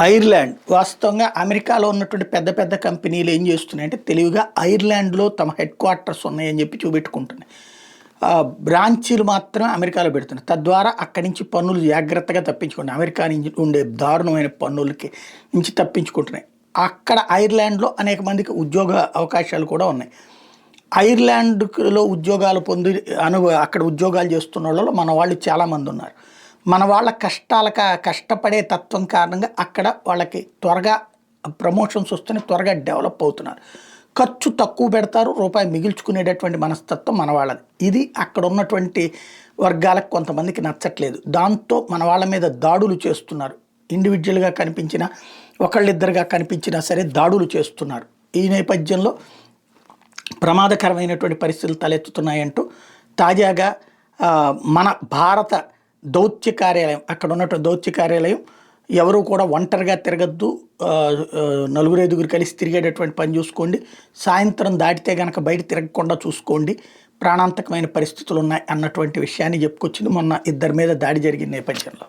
Ireland వాస్తవంగా అమెరికాలో ఉన్నటువంటి పెద్ద పెద్ద కంపెనీలు ఏం చేస్తున్నాయంటే తెలివిగా ఐర్లాండ్లో తమ హెడ్ క్వార్టర్స్ ఉన్నాయని చెప్పి చూపెట్టుకుంటున్నాయి. బ్రాంచీలు మాత్రమే అమెరికాలో పెడుతున్నాయి. తద్వారా అక్కడి నుంచి పన్నులు జాగ్రత్తగా తప్పించుకుంటున్నాయి. అమెరికా నుంచి ఉండే దారుణమైన పన్నులకి నుంచి తప్పించుకుంటున్నాయి. అక్కడ ఐర్లాండ్లో అనేక మందికి ఉద్యోగ అవకాశాలు కూడా ఉన్నాయి. ఐర్లాండ్లో ఉద్యోగాలు పొంది అక్కడ ఉద్యోగాలు చేస్తున్న వాళ్ళలో మన వాళ్ళు చాలామంది ఉన్నారు. మన వాళ్ళ కష్టపడే తత్వం కారణంగా అక్కడ వాళ్ళకి త్వరగా ప్రమోషన్స్ వస్తూనే త్వరగా డెవలప్ అవుతున్నారు. ఖర్చు తక్కువ పెడతారు, రూపాయి మిగిల్చుకునేటటువంటి మనస్తత్వం మన వాళ్ళది. ఇది అక్కడ ఉన్నటువంటి వర్గాలకు కొంతమందికి నచ్చట్లేదు. దాంతో మన వాళ్ళ మీద దాడులు చేస్తున్నారు. ఇండివిజువల్గా కనిపించిన ఒకళ్ళిద్దరుగా కనిపించినా సరే దాడులు చేస్తున్నారు. ఈ నేపథ్యంలో ప్రమాదకరమైనటువంటి పరిస్థితులు తలెత్తుతున్నాయంటూ తాజాగా మన భారత దౌత్య కార్యాలయం, అక్కడ ఉన్నటువంటి దౌత్య కార్యాలయం ఎవరు కూడా ఒంటరిగా తిరగద్దు, నలుగురు ఐదుగురు కలిసి తిరిగేటటువంటి పని చూసుకోండి, సాయంత్రం దాటితే కనుక బయట తిరగకుండా చూసుకోండి, ప్రాణాంతకమైన పరిస్థితులు ఉన్నాయి అన్నటువంటి విషయాన్ని చెప్పుకొచ్చింది మొన్న ఇద్దరి మీద దాడి జరిగిన నేపథ్యంలో.